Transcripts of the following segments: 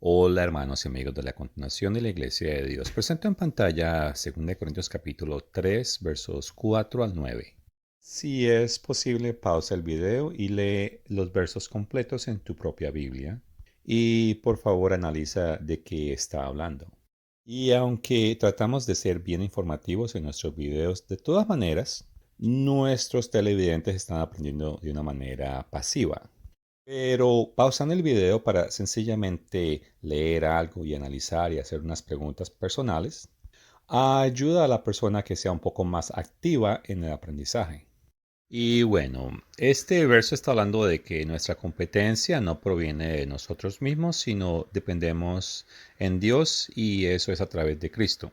Hola hermanos y amigos de la continuación de la Iglesia de Dios. Presento en pantalla 2 Corintios capítulo 3 versos 4 al 9. Si es posible, pausa el video y lee los versos completos en tu propia Biblia. Y por favor analiza de qué está hablando. Y aunque tratamos de ser bien informativos en nuestros videos, de todas maneras, nuestros televidentes están aprendiendo de una manera pasiva. Pero pausan el video para sencillamente leer algo y analizar y hacer unas preguntas personales ayuda a la persona que sea un poco más activa en el aprendizaje. Y bueno, este verso está hablando de que nuestra competencia no proviene de nosotros mismos, sino dependemos en Dios y eso es a través de Cristo.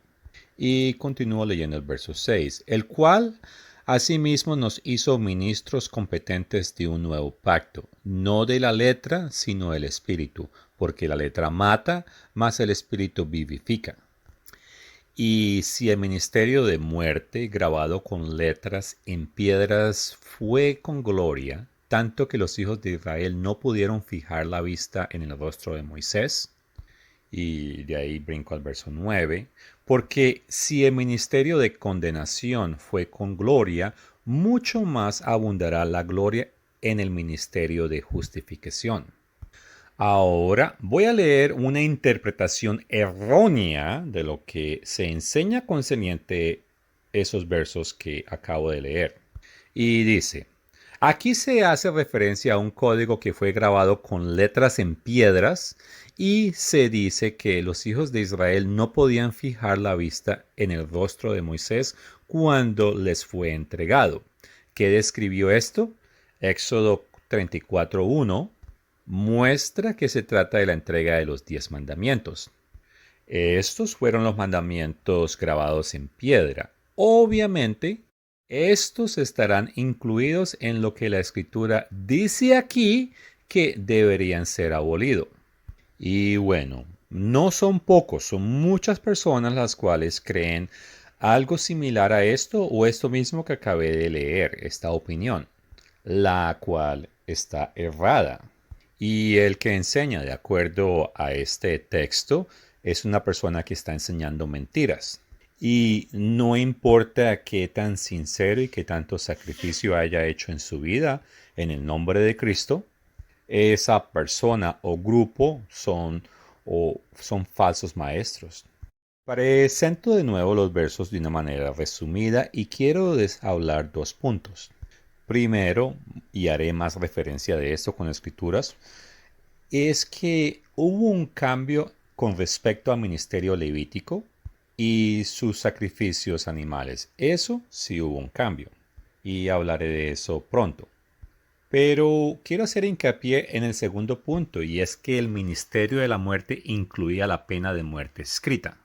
Y continúo leyendo el verso 6, el cual asimismo nos hizo ministros competentes de un nuevo pacto, no de la letra, sino del espíritu, porque la letra mata, mas el espíritu vivifica. Y si el ministerio de muerte, grabado con letras en piedras, fue con gloria, tanto que los hijos de Israel no pudieron fijar la vista en el rostro de Moisés, y de ahí brinco al verso 9, porque si el ministerio de condenación fue con gloria, mucho más abundará la gloria en el ministerio de justificación. Ahora voy a leer una interpretación errónea de lo que se enseña concerniente esos versos que acabo de leer. Y dice, aquí se hace referencia a un código que fue grabado con letras en piedras y se dice que los hijos de Israel no podían fijar la vista en el rostro de Moisés cuando les fue entregado. ¿Qué describió esto? Éxodo 34:1 muestra que se trata de la entrega de los 10 mandamientos. Estos fueron los mandamientos grabados en piedra. Obviamente, estos estarán incluidos en lo que la escritura dice aquí que deberían ser abolidos. Y bueno, no son pocos, son muchas personas las cuales creen algo similar a esto o esto mismo que acabé de leer, esta opinión, la cual está errada. Y el que enseña de acuerdo a este texto es una persona que está enseñando mentiras. Y no importa qué tan sincero y qué tanto sacrificio haya hecho en su vida en el nombre de Cristo, esa persona o grupo son falsos maestros. Presento de nuevo los versos de una manera resumida y quiero hablar dos puntos. Primero, y haré más referencia de esto con escrituras, es que hubo un cambio con respecto al ministerio levítico y sus sacrificios animales. Eso sí hubo un cambio y hablaré de eso pronto. Pero quiero hacer hincapié en el segundo punto y es que el ministerio de la muerte incluía la pena de muerte escrita.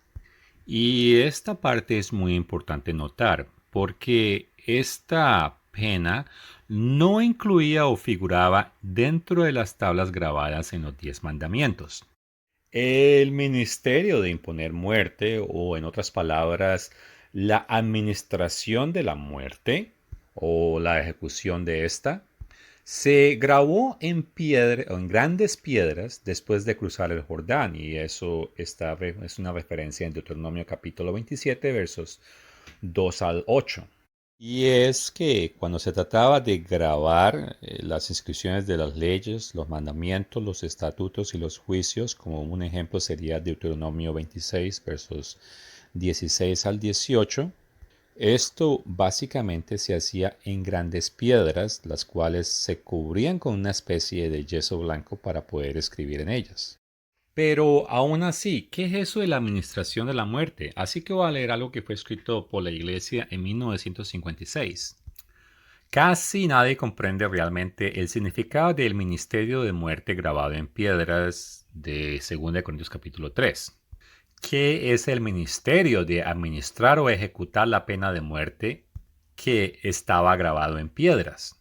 Y esta parte es muy importante notar porque esta pena no incluía o figuraba dentro de las tablas grabadas en los 10 mandamientos. El ministerio de imponer muerte, o en otras palabras, la administración de la muerte o la ejecución de esta, se grabó en piedra o en grandes piedras después de cruzar el Jordán, y eso es una referencia en Deuteronomio capítulo 27, versos 2 al 8. Y es que cuando se trataba de grabar las inscripciones de las leyes, los mandamientos, los estatutos y los juicios, como un ejemplo sería Deuteronomio 26, versos 16 al 18, esto básicamente se hacía en grandes piedras, las cuales se cubrían con una especie de yeso blanco para poder escribir en ellas. Pero aún así, ¿qué es eso de la administración de la muerte? Así que voy a leer algo que fue escrito por la Iglesia en 1956. Casi nadie comprende realmente el significado del ministerio de muerte grabado en piedras de 2 Corintios capítulo 3. ¿Qué es el ministerio de administrar o ejecutar la pena de muerte que estaba grabado en piedras?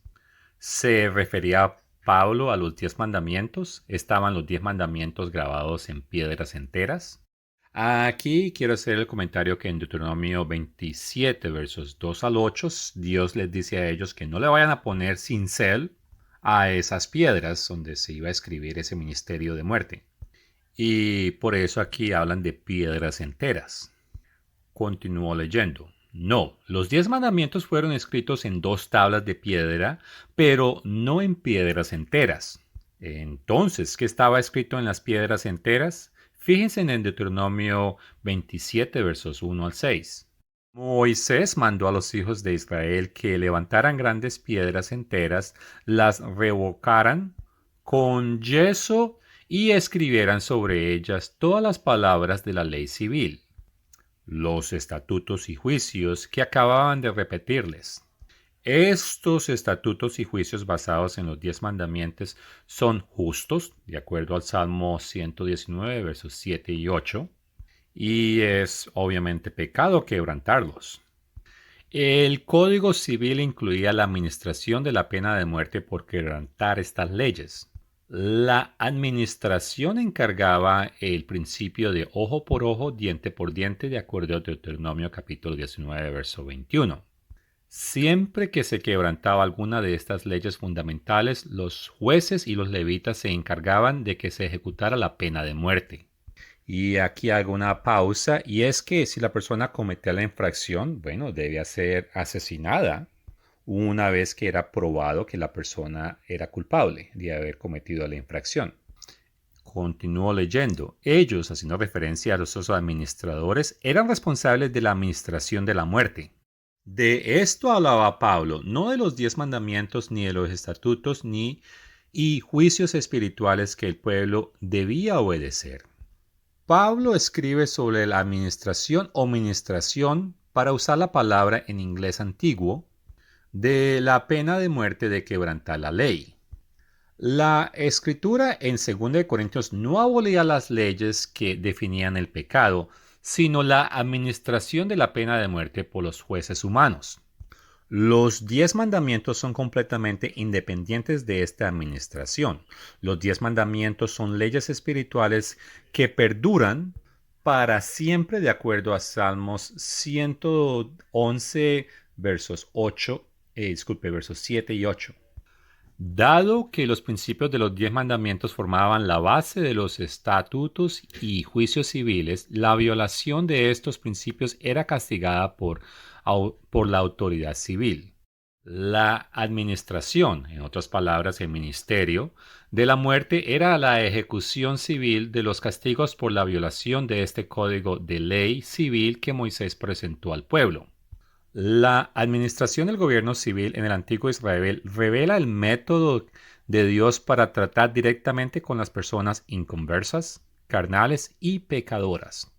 ¿Se refería Pablo a los 10 mandamientos? ¿Estaban los 10 mandamientos grabados en piedras enteras? Aquí quiero hacer el comentario que en Deuteronomio 27, versos 2 al 8, Dios les dice a ellos que no le vayan a poner cincel a esas piedras donde se iba a escribir ese ministerio de muerte. Y por eso aquí hablan de piedras enteras. Continuó leyendo. No, los 10 mandamientos fueron escritos en 2 tablas de piedra, pero no en piedras enteras. Entonces, ¿qué estaba escrito en las piedras enteras? Fíjense en el Deuteronomio 27, versos 1 al 6. Moisés mandó a los hijos de Israel que levantaran grandes piedras enteras, las revocaran con yeso y escribieran sobre ellas todas las palabras de la ley civil, los estatutos y juicios que acababan de repetirles. Estos estatutos y juicios basados en los 10 mandamientos son justos, de acuerdo al Salmo 119, versos 7 y 8, y es obviamente pecado quebrantarlos. El Código Civil incluía la administración de la pena de muerte por quebrantar estas leyes. La administración encargaba el principio de ojo por ojo, diente por diente, de acuerdo a Deuteronomio capítulo 19, verso 21. Siempre que se quebrantaba alguna de estas leyes fundamentales, los jueces y los levitas se encargaban de que se ejecutara la pena de muerte. Y aquí hago una pausa, y es que si la persona cometía la infracción, bueno, debía ser asesinada una vez que era probado que la persona era culpable de haber cometido la infracción. Continúo leyendo. Ellos, haciendo referencia a los administradores, eran responsables de la administración de la muerte. De esto hablaba Pablo, no de los 10 mandamientos, ni de los estatutos, ni y juicios espirituales que el pueblo debía obedecer. Pablo escribe sobre la administración o ministración, para usar la palabra en inglés antiguo, de la pena de muerte de quebrantar la ley. La escritura en 2 Corintios no abolía las leyes que definían el pecado, sino la administración de la pena de muerte por los jueces humanos. Los 10 mandamientos son completamente independientes de esta administración. Los 10 mandamientos son leyes espirituales que perduran para siempre, de acuerdo a Salmos 111, versos 7 y 8. Dado que los principios de los 10 mandamientos formaban la base de los estatutos y juicios civiles, la violación de estos principios era castigada por la autoridad civil. La administración, en otras palabras, el ministerio de la muerte, era la ejecución civil de los castigos por la violación de este código de ley civil que Moisés presentó al pueblo. La administración del gobierno civil en el antiguo Israel revela el método de Dios para tratar directamente con las personas inconversas, carnales y pecadoras.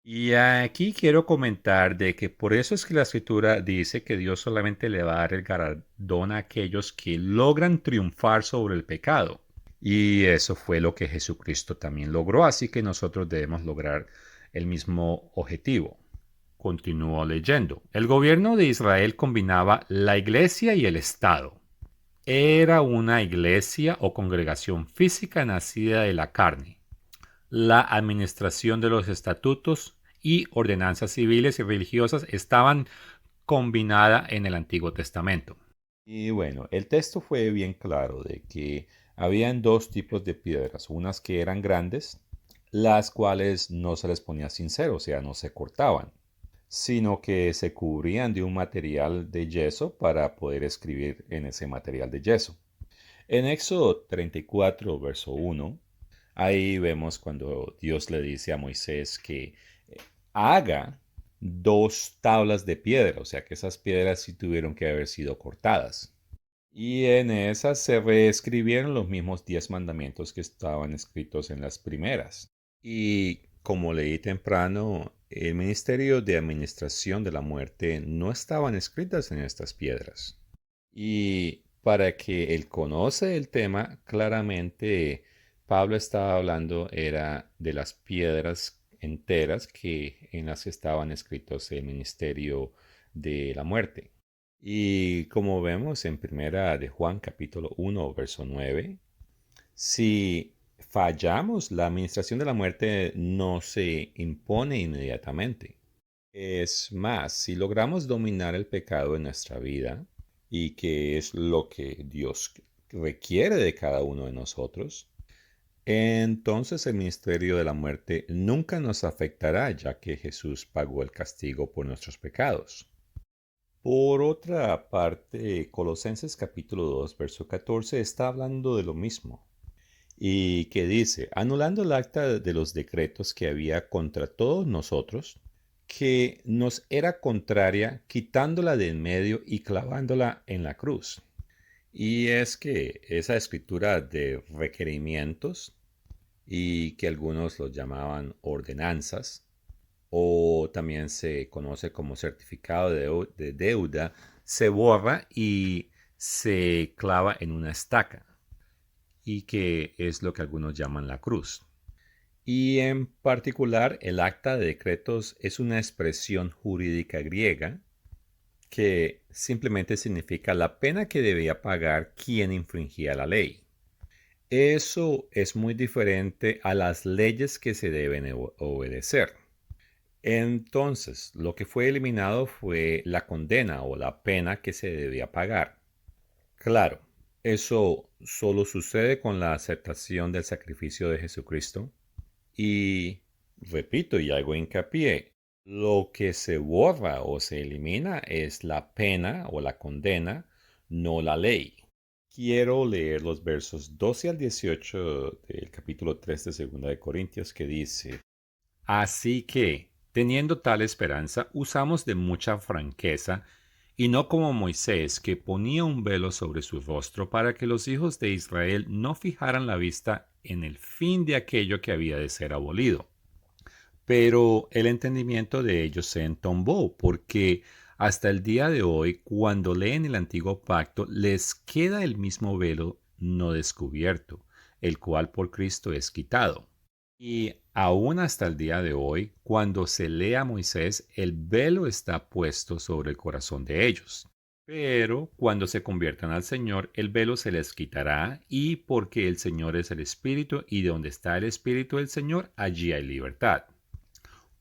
Y aquí quiero comentar de que por eso es que la escritura dice que Dios solamente le va a dar el galardón a aquellos que logran triunfar sobre el pecado. Y eso fue lo que Jesucristo también logró, así que nosotros debemos lograr el mismo objetivo. Continúo leyendo. El gobierno de Israel combinaba la iglesia y el Estado. Era una iglesia o congregación física nacida de la carne. La administración de los estatutos y ordenanzas civiles y religiosas estaban combinadas en el Antiguo Testamento. Y bueno, el texto fue bien claro de que habían 2 tipos de piedras, unas que eran grandes, las cuales no se les ponía cincero, o sea, no se cortaban, sino que se cubrían de un material de yeso para poder escribir en ese material de yeso. En Éxodo 34, verso 1, ahí vemos cuando Dios le dice a Moisés que haga 2 tablas de piedra, o sea que esas piedras sí tuvieron que haber sido cortadas. Y en esas se reescribieron los mismos 10 mandamientos que estaban escritos en las primeras. Y como leí temprano, el ministerio de administración de la muerte no estaban escritas en estas piedras. Y para que él conoce el tema, claramente Pablo estaba hablando era de las piedras enteras en las que estaban escritos el ministerio de la muerte. Y como vemos en primera de Juan capítulo 1, verso 9, si fallamos, la administración de la muerte no se impone inmediatamente. Es más, si logramos dominar el pecado en nuestra vida, y que es lo que Dios requiere de cada uno de nosotros, entonces el ministerio de la muerte nunca nos afectará, ya que Jesús pagó el castigo por nuestros pecados. Por otra parte, Colosenses capítulo 2, verso 14 está hablando de lo mismo y que dice, anulando el acta de los decretos que había contra todos nosotros, que nos era contraria, quitándola de en medio y clavándola en la cruz. Y es que esa escritura de requerimientos, y que algunos los llamaban ordenanzas, o también se conoce como certificado de deuda, se borra y se clava en una estaca, y que es lo que algunos llaman la cruz. Y en particular, el acta de decretos es una expresión jurídica griega que simplemente significa la pena que debía pagar quien infringía la ley. Eso es muy diferente a las leyes que se deben obedecer. Entonces, lo que fue eliminado fue la condena o la pena que se debía pagar. Claro, eso solo sucede con la aceptación del sacrificio de Jesucristo. Y repito y hago hincapié, lo que se borra o se elimina es la pena o la condena, no la ley. Quiero leer los versos 12 al 18 del capítulo 3 de Segunda de Corintios que dice, así que, teniendo tal esperanza, usamos de mucha franqueza, y no como Moisés, que ponía un velo sobre su rostro para que los hijos de Israel no fijaran la vista en el fin de aquello que había de ser abolido. Pero el entendimiento de ellos se entombó, porque hasta el día de hoy, cuando leen el antiguo pacto, les queda el mismo velo no descubierto, el cual por Cristo es quitado. Y aún hasta el día de hoy, cuando se lee a Moisés, el velo está puesto sobre el corazón de ellos. Pero cuando se conviertan al Señor, el velo se les quitará, y porque el Señor es el Espíritu, y donde está el Espíritu del Señor, allí hay libertad.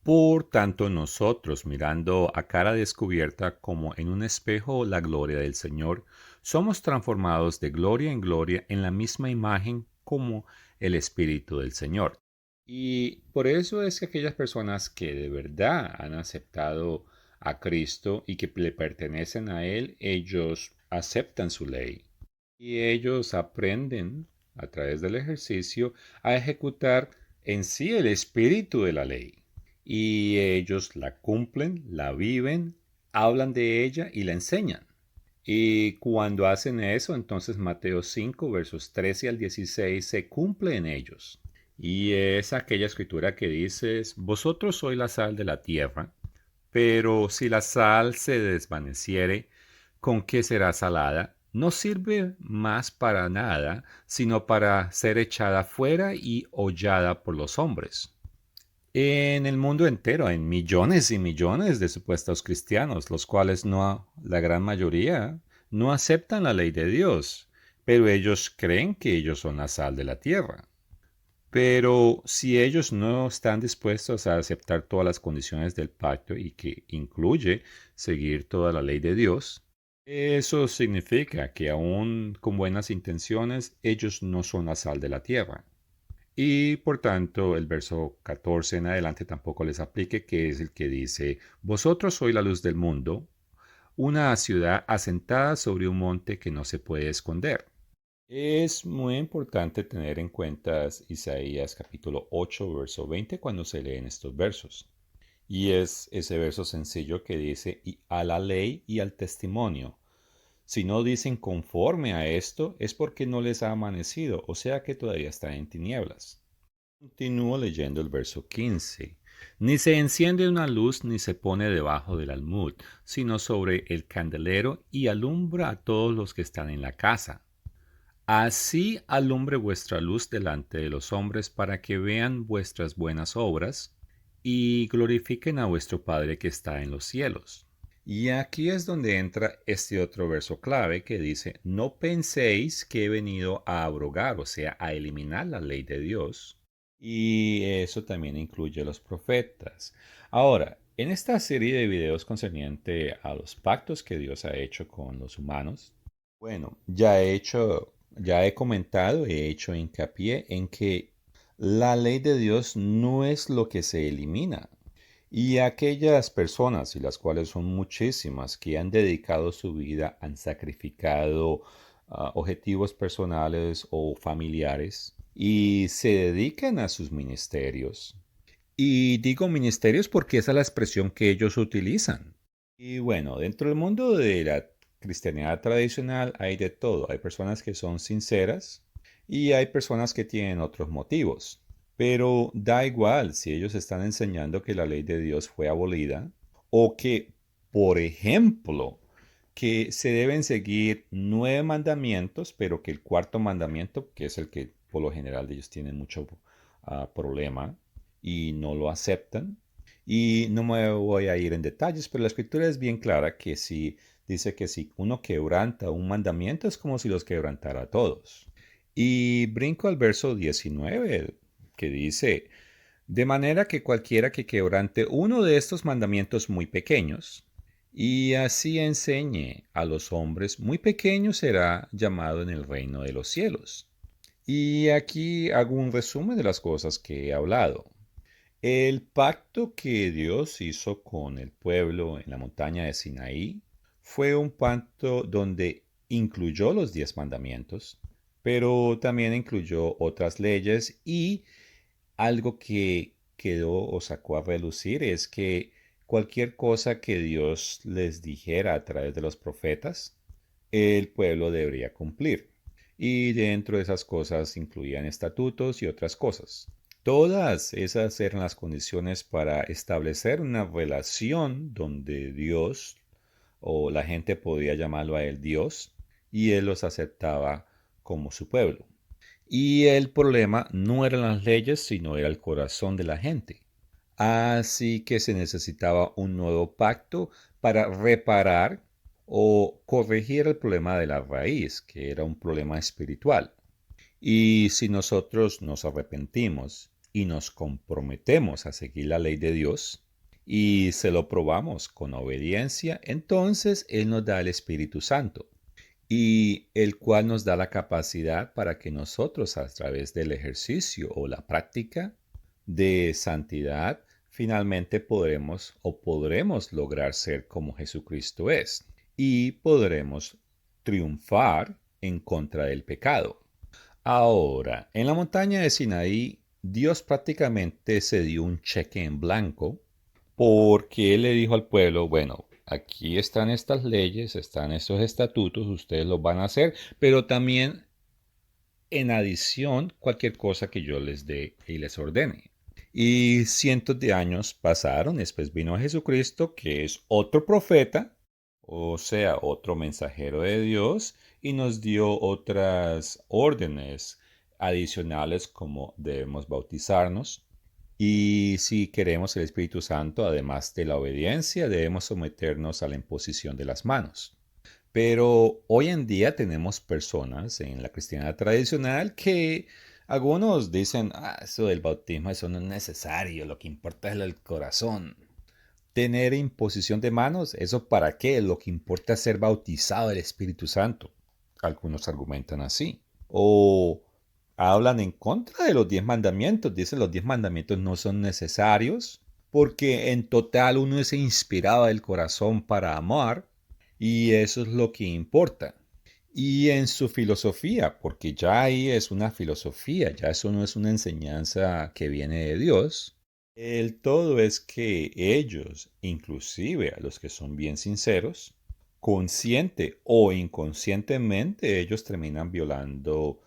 Por tanto, nosotros, mirando a cara descubierta como en un espejo la gloria del Señor, somos transformados de gloria en gloria en la misma imagen como el Espíritu del Señor. Y por eso es que aquellas personas que de verdad han aceptado a Cristo y que le pertenecen a Él, ellos aceptan su ley. Y ellos aprenden a través del ejercicio a ejecutar en sí el espíritu de la ley. Y ellos la cumplen, la viven, hablan de ella y la enseñan. Y cuando hacen eso, entonces Mateo 5, versos 13 al 16 se cumple en ellos. Y es aquella escritura que dice, vosotros sois la sal de la tierra, pero si la sal se desvaneciere, ¿con qué será salada? No sirve más para nada, sino para ser echada fuera y hollada por los hombres. En el mundo entero hay millones y millones de supuestos cristianos, los cuales la gran mayoría, no aceptan la ley de Dios, pero ellos creen que ellos son la sal de la tierra. Pero si ellos no están dispuestos a aceptar todas las condiciones del pacto y que incluye seguir toda la ley de Dios, eso significa que aún con buenas intenciones, ellos no son la sal de la tierra. Y por tanto, el verso 14 en adelante tampoco les aplique, que es el que dice, vosotros sois la luz del mundo, una ciudad asentada sobre un monte que no se puede esconder. Es muy importante tener en cuenta Isaías capítulo 8, verso 20 cuando se leen estos versos. Y es ese verso sencillo que dice, y a la ley y al testimonio. Si no dicen conforme a esto, es porque no les ha amanecido, o sea que todavía están en tinieblas. Continúo leyendo el verso 15. Ni se enciende una luz ni se pone debajo del almud, sino sobre el candelero y alumbra a todos los que están en la casa. Así alumbre vuestra luz delante de los hombres para que vean vuestras buenas obras y glorifiquen a vuestro Padre que está en los cielos. Y aquí es donde entra este otro verso clave que dice, no penséis que he venido a abrogar, o sea, a eliminar la ley de Dios. Y eso también incluye los profetas. Ahora, en esta serie de videos concerniente a los pactos que Dios ha hecho con los humanos, bueno, ya he comentado, he hecho hincapié en que La ley de Dios no es lo que se elimina. Y aquellas personas, y las cuales son muchísimas, que han dedicado su vida, han sacrificado objetivos personales o familiares y se dedican a sus ministerios. Y digo ministerios porque esa es la expresión que ellos utilizan. Y bueno, dentro del mundo de la cristianidad tradicional hay de todo. Hay personas que son sinceras y hay personas que tienen otros motivos. Pero da igual si ellos están enseñando que la ley de Dios fue abolida o que, por ejemplo, que se deben seguir 9 mandamientos, pero que el cuarto mandamiento, que es el que por lo general ellos tienen mucho problema y no lo aceptan. Y no me voy a ir en detalles, pero la escritura es bien clara que si dice que si uno quebranta un mandamiento es como si los quebrantara a todos. Y brinco al verso 19 que dice, de manera que cualquiera que quebrante uno de estos mandamientos muy pequeños, y así enseñe a los hombres, muy pequeño será llamado en el reino de los cielos. Y aquí hago un resumen de las cosas que he hablado. El pacto que Dios hizo con el pueblo en la montaña de Sinaí fue un pacto donde incluyó los 10 mandamientos, pero también incluyó otras leyes y algo que quedó o sacó a relucir es que cualquier cosa que Dios les dijera a través de los profetas, el pueblo debería cumplir. Y dentro de esas cosas incluían estatutos y otras cosas. Todas esas eran las condiciones para establecer una relación donde Dios o la gente podía llamarlo a él Dios y él los aceptaba como su pueblo. Y el problema no eran las leyes, sino era el corazón de la gente. Así que se necesitaba un nuevo pacto para reparar o corregir el problema de la raíz, que era un problema espiritual. Y si nosotros nos arrepentimos y nos comprometemos a seguir la ley de Dios y se lo probamos con obediencia, entonces Él nos da el Espíritu Santo y el cual nos da la capacidad para que nosotros a través del ejercicio o la práctica de santidad finalmente podremos lograr ser como Jesucristo es y podremos triunfar en contra del pecado. Ahora, en la montaña de Sinaí, Dios prácticamente se dio un cheque en blanco porque Él le dijo al pueblo, bueno, aquí están estas leyes, están estos estatutos, ustedes los van a hacer, pero también en adición cualquier cosa que yo les dé y les ordene. Y cientos de años pasaron, después vino Jesucristo, que es otro profeta, o sea, otro mensajero de Dios, y nos dio otras órdenes adicionales como debemos bautizarnos. Y si queremos el Espíritu Santo, además de la obediencia, debemos someternos a la imposición de las manos. Pero hoy en día tenemos personas en la cristiandad tradicional que algunos dicen, eso del bautismo, eso no es necesario, lo que importa es el corazón. Tener imposición de manos, ¿eso para qué? Lo que importa es ser bautizado del Espíritu Santo. Algunos argumentan así. O hablan en contra de los 10 mandamientos. Dicen los 10 mandamientos no son necesarios porque en total uno es inspirado del corazón para amar y eso es lo que importa. Y en su filosofía, porque ya ahí es una filosofía, ya eso no es una enseñanza que viene de Dios. El todo es que ellos, inclusive a los que son bien sinceros, consciente o inconscientemente, ellos terminan violando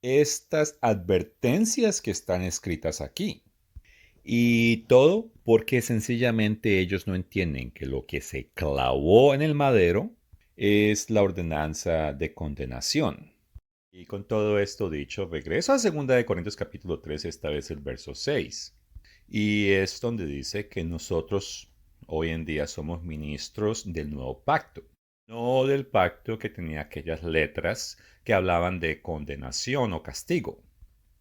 estas advertencias que están escritas aquí. Y todo porque sencillamente ellos no entienden que lo que se clavó en el madero es la ordenanza de condenación. Y con todo esto dicho, regreso a 2 Corintios capítulo 3, esta vez el verso 6. Y es donde dice que nosotros hoy en día somos ministros del nuevo pacto. No del pacto que tenía aquellas letras que hablaban de condenación o castigo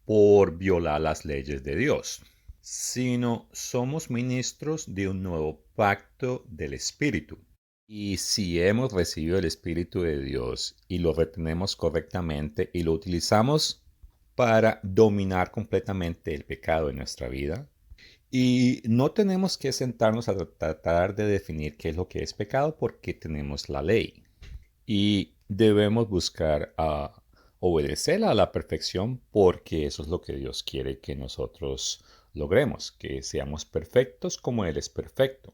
por violar las leyes de Dios, sino somos ministros de un nuevo pacto del Espíritu. Y si hemos recibido el Espíritu de Dios y lo retenemos correctamente y lo utilizamos para dominar completamente el pecado en nuestra vida. Y no tenemos que sentarnos a tratar de definir qué es lo que es pecado porque tenemos la ley. Y debemos buscar obedecerla a la perfección porque eso es lo que Dios quiere que nosotros logremos, que seamos perfectos como Él es perfecto.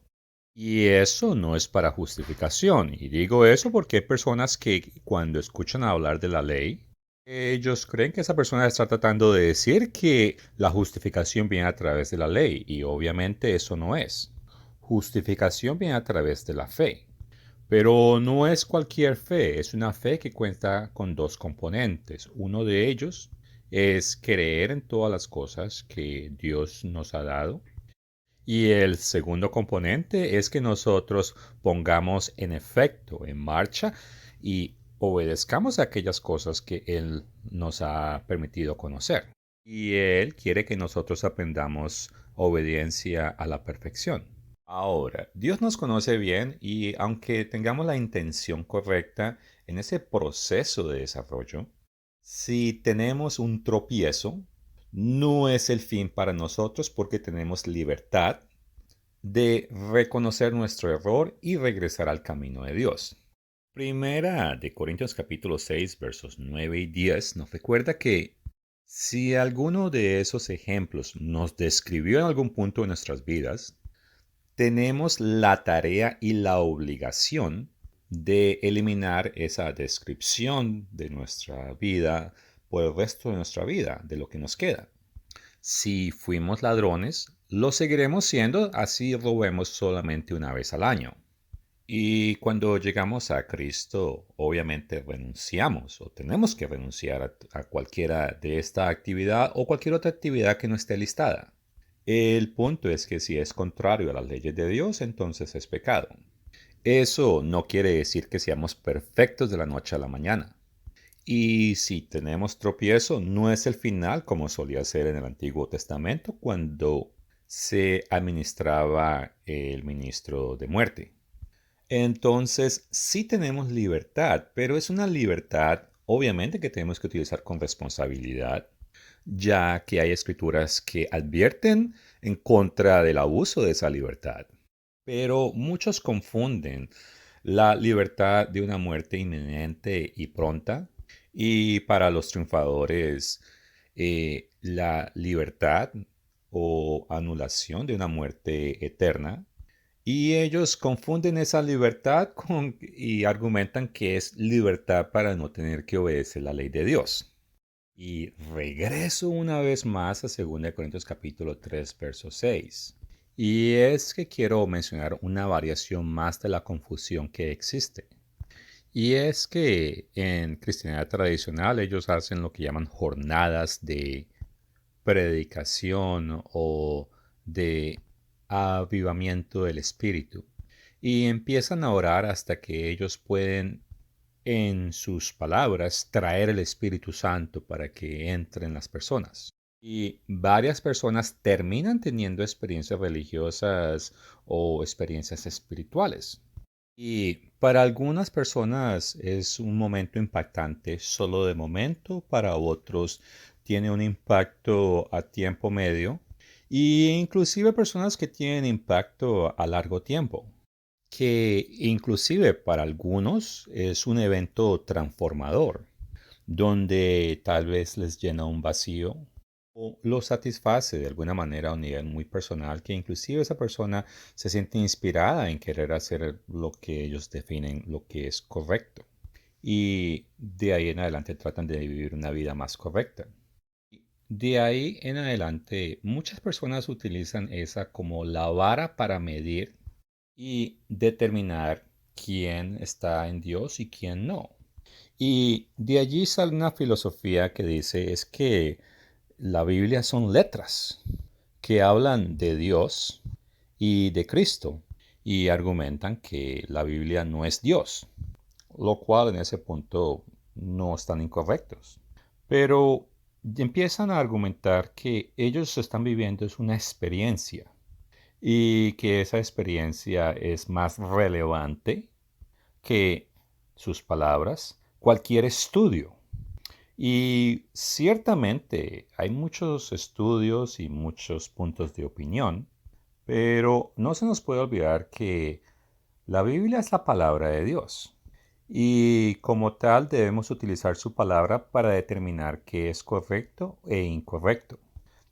Y eso no es para justificación. Y digo eso porque hay personas que cuando escuchan hablar de la ley, ellos creen que esa persona está tratando de decir que la justificación viene a través de la ley. Y obviamente eso no es. Justificación viene a través de la fe. Pero no es cualquier fe, es una fe que cuenta con dos componentes. Uno de ellos es creer en todas las cosas que Dios nos ha dado. Y el segundo componente es que nosotros pongamos en efecto, en marcha, y obedezcamos a aquellas cosas que Él nos ha permitido conocer. Y Él quiere que nosotros aprendamos obediencia a la perfección. Ahora, Dios nos conoce bien y aunque tengamos la intención correcta en ese proceso de desarrollo, si tenemos un tropiezo, no es el fin para nosotros porque tenemos libertad de reconocer nuestro error y regresar al camino de Dios. Primera de Corintios capítulo 6 versos 9 y 10 nos recuerda que si alguno de esos ejemplos nos describió en algún punto de nuestras vidas, tenemos la tarea y la obligación de eliminar esa descripción de nuestra vida por el resto de nuestra vida, de lo que nos queda. Si fuimos ladrones, lo seguiremos siendo, así robemos solamente una vez al año. Y cuando llegamos a Cristo, obviamente renunciamos o tenemos que renunciar a cualquiera de esta actividad o cualquier otra actividad que no esté listada. El punto es que si es contrario a las leyes de Dios, entonces es pecado. Eso no quiere decir que seamos perfectos de la noche a la mañana. Y si tenemos tropiezo, no es el final como solía ser en el Antiguo Testamento cuando se administraba el ministro de muerte. Entonces, sí tenemos libertad, pero es una libertad obviamente que tenemos que utilizar con responsabilidad, ya que hay escrituras que advierten en contra del abuso de esa libertad. Pero muchos confunden la libertad de una muerte inminente y pronta y para los triunfadores la libertad o anulación de una muerte eterna. Y ellos confunden esa libertad y argumentan que es libertad para no tener que obedecer la ley de Dios. Y regreso una vez más a 2 Corintios capítulo 3, verso 6. Y es que quiero mencionar una variación más de la confusión que existe. Y es que en cristiandad tradicional ellos hacen lo que llaman jornadas de predicación o de avivamiento del espíritu. Y empiezan a orar hasta que ellos pueden, en sus palabras, traer el Espíritu Santo para que entren las personas. Y varias personas terminan teniendo experiencias religiosas o experiencias espirituales. Y para algunas personas es un momento impactante solo de momento, para otros tiene un impacto a tiempo medio y inclusive personas que tienen impacto a largo tiempo, que inclusive para algunos es un evento transformador, donde tal vez les llena un vacío o lo satisface de alguna manera a un nivel muy personal, que inclusive esa persona se siente inspirada en querer hacer lo que ellos definen lo que es correcto. Y de ahí en adelante tratan de vivir una vida más correcta. De ahí en adelante, muchas personas utilizan esa como la vara para medir y determinar quién está en Dios y quién no. Y de allí sale una filosofía que dice es que la Biblia son letras que hablan de Dios y de Cristo y argumentan que la Biblia no es Dios, lo cual en ese punto no están incorrectos. Pero empiezan a argumentar que ellos están viviendo es una experiencia y que esa experiencia es más relevante que sus palabras, cualquier estudio. Y ciertamente hay muchos estudios y muchos puntos de opinión, pero no se nos puede olvidar que la Biblia es la palabra de Dios. Y como tal debemos utilizar su palabra para determinar qué es correcto e incorrecto.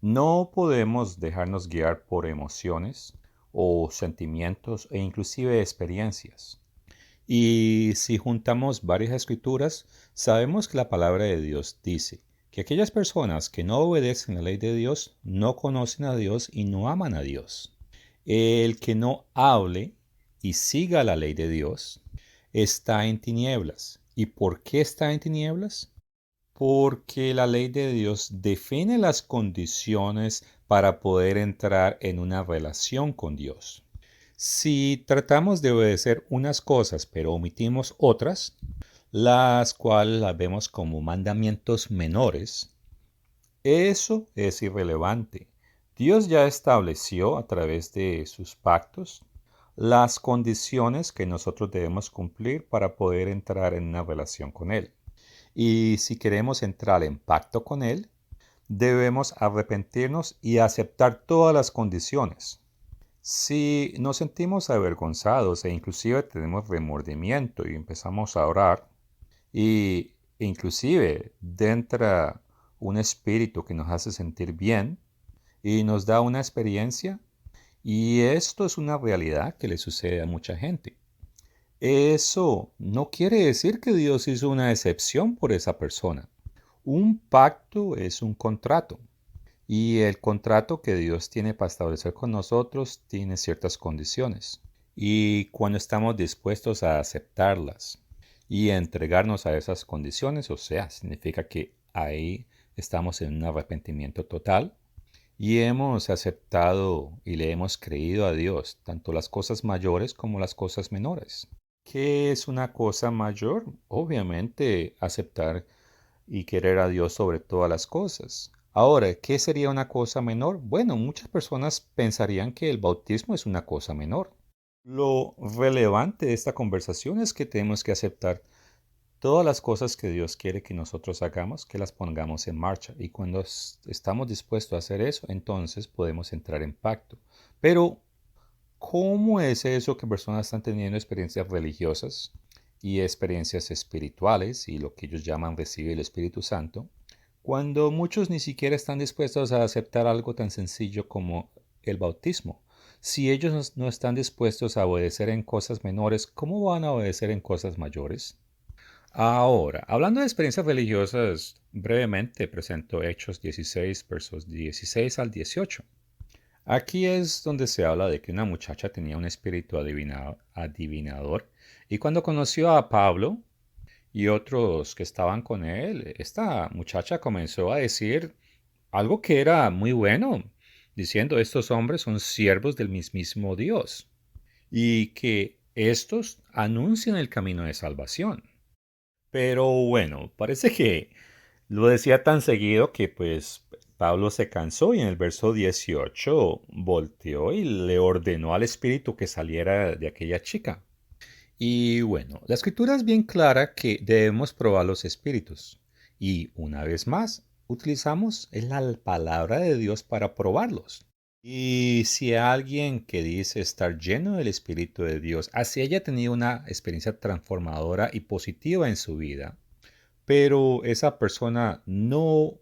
No podemos dejarnos guiar por emociones o sentimientos e inclusive experiencias. Y si juntamos varias escrituras, sabemos que la palabra de Dios dice que aquellas personas que no obedecen la ley de Dios no conocen a Dios y no aman a Dios. El que no hable y siga la ley de Dios está en tinieblas. ¿Y por qué está en tinieblas? Porque la ley de Dios define las condiciones para poder entrar en una relación con Dios. Si tratamos de obedecer unas cosas pero omitimos otras, las cuales las vemos como mandamientos menores, eso es irrelevante. Dios ya estableció a través de sus pactos las condiciones que nosotros debemos cumplir para poder entrar en una relación con Él. Y si queremos entrar en pacto con Él, debemos arrepentirnos y aceptar todas las condiciones. Si nos sentimos avergonzados e inclusive tenemos remordimiento y empezamos a orar, y inclusive entra un espíritu que nos hace sentir bien y nos da una experiencia, y esto es una realidad que le sucede a mucha gente. Eso no quiere decir que Dios hizo una excepción por esa persona. Un pacto es un contrato. Y el contrato que Dios tiene para establecer con nosotros tiene ciertas condiciones. Y cuando estamos dispuestos a aceptarlas y a entregarnos a esas condiciones, o sea, significa que ahí estamos en un arrepentimiento total y hemos aceptado y le hemos creído a Dios tanto las cosas mayores como las cosas menores. ¿Qué es una cosa mayor? Obviamente aceptar y querer a Dios sobre todas las cosas. Ahora, ¿qué sería una cosa menor? Bueno, muchas personas pensarían que el bautismo es una cosa menor. Lo relevante de esta conversación es que tenemos que aceptar todas las cosas que Dios quiere que nosotros hagamos, que las pongamos en marcha. Y cuando estamos dispuestos a hacer eso, entonces podemos entrar en pacto. Pero ¿cómo es eso que personas están teniendo experiencias religiosas y experiencias espirituales y lo que ellos llaman recibir el Espíritu Santo, cuando muchos ni siquiera están dispuestos a aceptar algo tan sencillo como el bautismo? Si ellos no están dispuestos a obedecer en cosas menores, ¿cómo van a obedecer en cosas mayores? Ahora, hablando de experiencias religiosas, brevemente presento Hechos 16, versos 16 al 18. Aquí es donde se habla de que una muchacha tenía un espíritu adivinador, y cuando conoció a Pablo y otros que estaban con él, esta muchacha comenzó a decir algo que era muy bueno, diciendo estos hombres son siervos del mismísimo Dios y que estos anuncian el camino de salvación. Pero bueno, parece que lo decía tan seguido que pues Pablo se cansó y en el verso 18 volteó y le ordenó al espíritu que saliera de aquella chica. Y bueno, la escritura es bien clara que debemos probar los espíritus. Y una vez más, utilizamos la palabra de Dios para probarlos. Y si alguien que dice estar lleno del Espíritu de Dios, así haya tenido una experiencia transformadora y positiva en su vida, pero esa persona no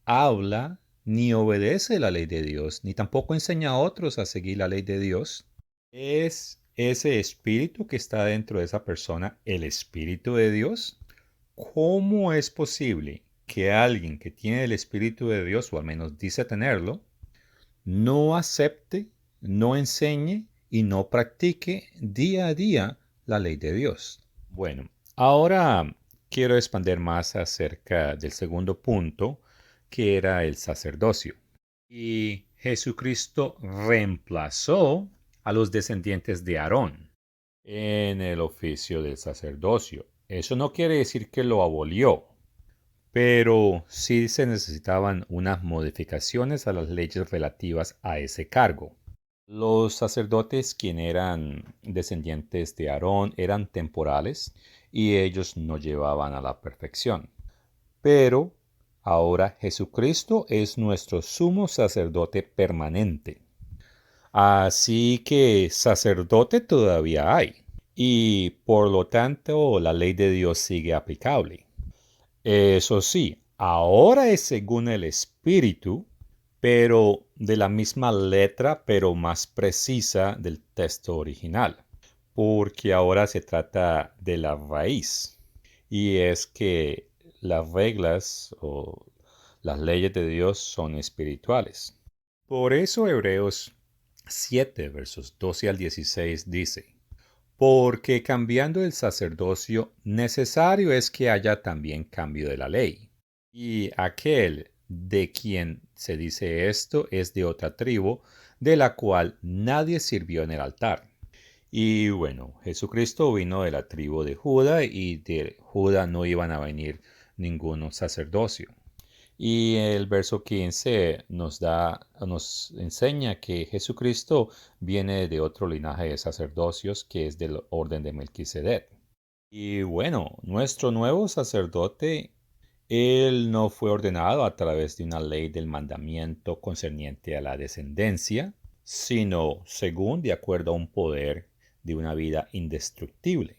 habla ni obedece la ley de Dios, ni tampoco enseña a otros a seguir la ley de Dios, ¿es ese espíritu que está dentro de esa persona el Espíritu de Dios? ¿Cómo es posible que alguien que tiene el Espíritu de Dios, o al menos dice tenerlo, no acepte, no enseñe y no practique día a día la ley de Dios? Bueno, ahora quiero expandir más acerca del segundo punto, que era el sacerdocio. Y Jesucristo reemplazó a los descendientes de Aarón en el oficio del sacerdocio. Eso no quiere decir que lo abolió, pero sí se necesitaban unas modificaciones a las leyes relativas a ese cargo. Los sacerdotes, quienes eran descendientes de Aarón, eran temporales y ellos no llevaban a la perfección. Pero ahora Jesucristo es nuestro sumo sacerdote permanente. Así que sacerdote todavía hay. Y por lo tanto la ley de Dios sigue aplicable. Eso sí, ahora es según el Espíritu, pero de la misma letra, pero más precisa del texto original, porque ahora se trata de la raíz. Y es que las reglas o las leyes de Dios son espirituales. Por eso Hebreos 7, versos 12 al 16 dice, porque cambiando el sacerdocio, necesario es que haya también cambio de la ley. Y aquel de quien se dice esto es de otra tribu, de la cual nadie sirvió en el altar. Y bueno, Jesucristo vino de la tribu de Judá y de Judá no iban a venir ningún sacerdocio. Y el verso 15 nos enseña que Jesucristo viene de otro linaje de sacerdocios que es del orden de Melquisedec. Y bueno, nuestro nuevo sacerdote, él no fue ordenado a través de una ley del mandamiento concerniente a la descendencia, sino según de acuerdo a un poder de una vida indestructible.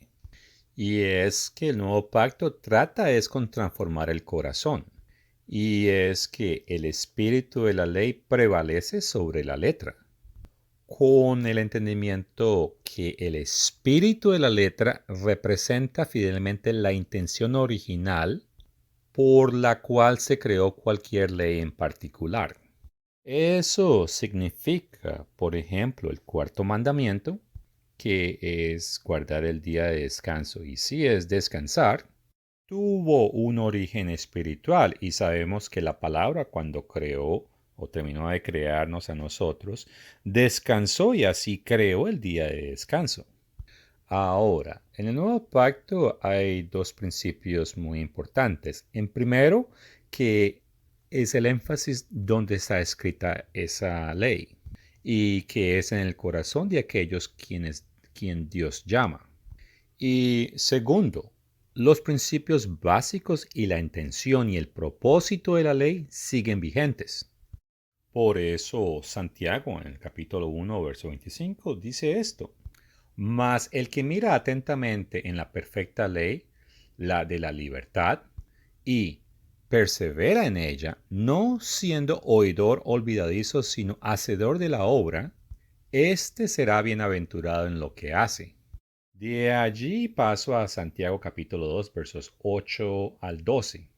Y es que el nuevo pacto trata es con transformar el corazón. Y es que el espíritu de la ley prevalece sobre la letra, con el entendimiento que el espíritu de la letra representa fidelmente la intención original por la cual se creó cualquier ley en particular. Eso significa, por ejemplo, el cuarto mandamiento, que es guardar el día de descanso, y si es descansar, tuvo un origen espiritual y sabemos que la palabra cuando creó o terminó de crearnos a nosotros, descansó y así creó el día de descanso. Ahora, en el nuevo pacto hay dos principios muy importantes. En primero, que es el énfasis donde está escrita esa ley y que es en el corazón de aquellos quien Dios llama. Y segundo, los principios básicos y la intención y el propósito de la ley siguen vigentes. Por eso Santiago en el capítulo 1, verso 25 dice esto. Mas el que mira atentamente en la perfecta ley, la de la libertad, y persevera en ella, no siendo oidor olvidadizo, sino hacedor de la obra, éste será bienaventurado en lo que hace. De allí paso a Santiago capítulo 2 versos 8 al 12.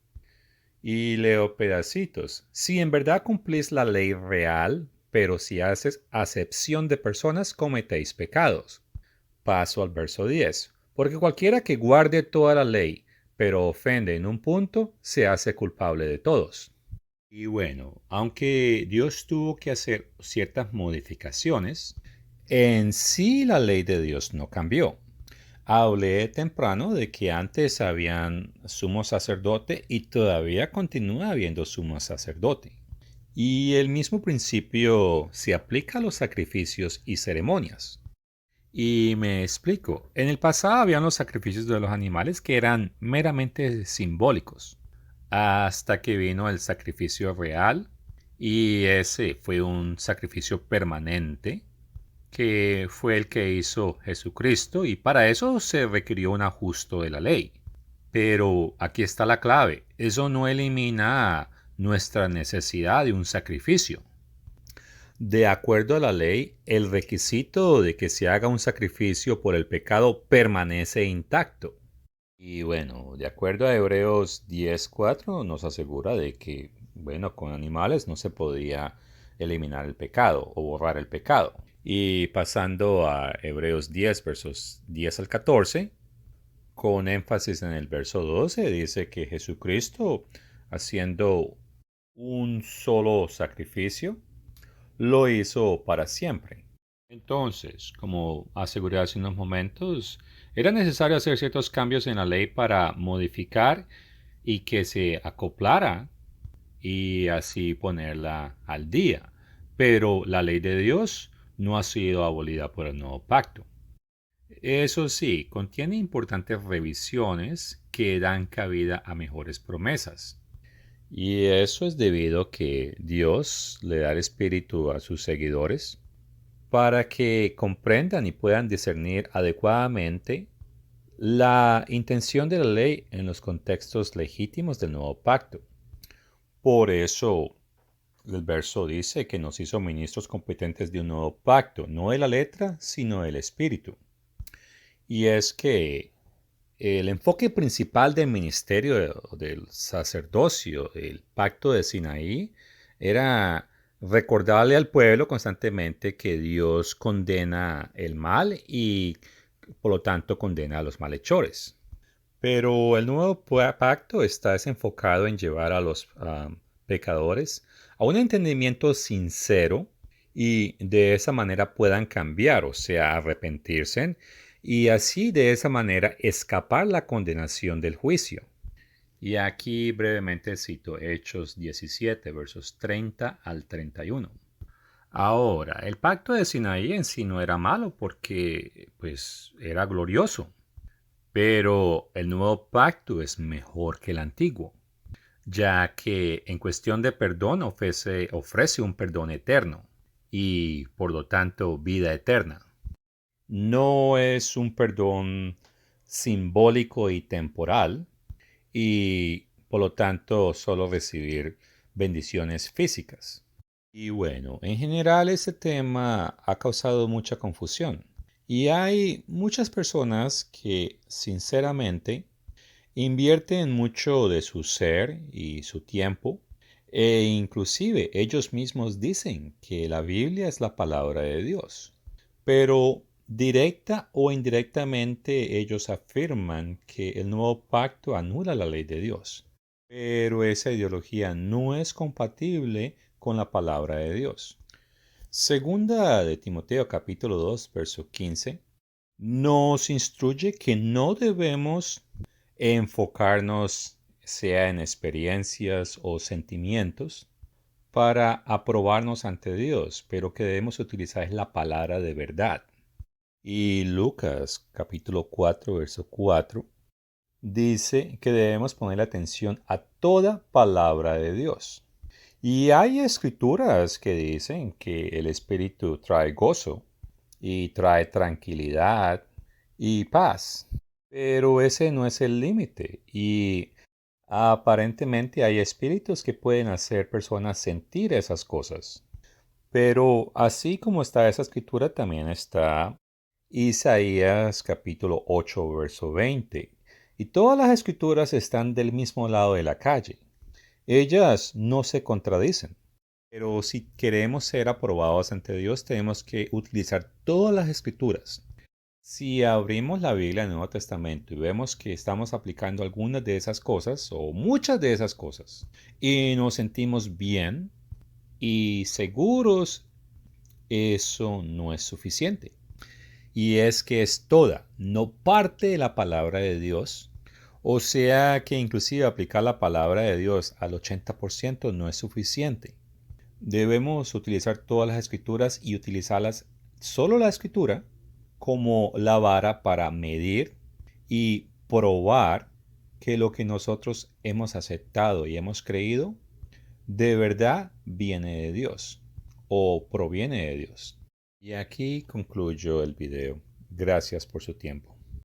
Y leo pedacitos. Si en verdad cumplís la ley real, pero si haces acepción de personas, cometéis pecados. Paso al verso 10. Porque cualquiera que guarde toda la ley, pero ofende en un punto, se hace culpable de todos. Y bueno, aunque Dios tuvo que hacer ciertas modificaciones, en sí la ley de Dios no cambió. Hablé temprano de que antes habían sumo sacerdote y todavía continúa habiendo sumo sacerdote. Y el mismo principio se aplica a los sacrificios y ceremonias. Y me explico. En el pasado habían los sacrificios de los animales que eran meramente simbólicos, hasta que vino el sacrificio real y ese fue un sacrificio permanente que fue el que hizo Jesucristo y para eso se requirió un ajuste de la ley. Pero aquí está la clave, eso no elimina nuestra necesidad de un sacrificio. De acuerdo a la ley, el requisito de que se haga un sacrificio por el pecado permanece intacto. Y bueno, de acuerdo a Hebreos 10:4 nos asegura de que, bueno, con animales no se podía eliminar el pecado o borrar el pecado. Y pasando a Hebreos 10, versos 10 al 14, con énfasis en el verso 12, dice que Jesucristo, haciendo un solo sacrificio, lo hizo para siempre. Entonces, como aseguré hace unos momentos, era necesario hacer ciertos cambios en la ley para modificar y que se acoplara y así ponerla al día. Pero la ley de Dios no ha sido abolida por el nuevo pacto. Eso sí, contiene importantes revisiones que dan cabida a mejores promesas. Y eso es debido a que Dios le da el Espíritu a sus seguidores para que comprendan y puedan discernir adecuadamente la intención de la ley en los contextos legítimos del nuevo pacto. Por eso el verso dice que nos hizo ministros competentes de un nuevo pacto, no de la letra, sino del espíritu. Y es que el enfoque principal del ministerio del sacerdocio, del pacto de Sinaí, era recordarle al pueblo constantemente que Dios condena el mal y por lo tanto condena a los malhechores. Pero el nuevo pacto está desenfocado en llevar a los pecadores a un entendimiento sincero y de esa manera puedan cambiar, o sea, arrepentirse y así de esa manera escapar la condenación del juicio. Y aquí brevemente cito Hechos 17, versos 30 al 31. Ahora, el pacto de Sinaí en sí no era malo porque pues era glorioso. Pero el nuevo pacto es mejor que el antiguo, ya que en cuestión de perdón ofrece un perdón eterno y por lo tanto vida eterna. No es un perdón simbólico y temporal y por lo tanto solo recibir bendiciones físicas. Y bueno, en general ese tema ha causado mucha confusión. Y hay muchas personas que sinceramente invierten mucho de su ser y su tiempo e inclusive ellos mismos dicen que la Biblia es la palabra de Dios. Pero directa o indirectamente ellos afirman que el nuevo pacto anula la ley de Dios. Pero esa ideología no es compatible con la palabra de Dios. Segunda de Timoteo capítulo 2, verso 15, nos instruye que no debemos enfocarnos sea en experiencias o sentimientos para aprobarnos ante Dios, pero que debemos utilizar la palabra de verdad. Y Lucas capítulo 4, verso 4 dice que debemos poner atención a toda palabra de Dios. Y hay escrituras que dicen que el Espíritu trae gozo y trae tranquilidad y paz. Pero ese no es el límite. Y aparentemente hay espíritus que pueden hacer personas sentir esas cosas. Pero así como está esa escritura, también está Isaías capítulo 8, verso 20. Y todas las escrituras están del mismo lado de la calle. Ellas no se contradicen. Pero si queremos ser aprobados ante Dios, tenemos que utilizar todas las escrituras. Si abrimos la Biblia en el Nuevo Testamento y vemos que estamos aplicando algunas de esas cosas o muchas de esas cosas y nos sentimos bien y seguros, eso no es suficiente. Y es que es toda, no parte de la palabra de Dios. O sea que inclusive aplicar la palabra de Dios al 80% no es suficiente. Debemos utilizar todas las escrituras y utilizarlas, solo la escritura, como la vara para medir y probar que lo que nosotros hemos aceptado y hemos creído de verdad viene de Dios o proviene de Dios. Y aquí concluyo el video. Gracias por su tiempo.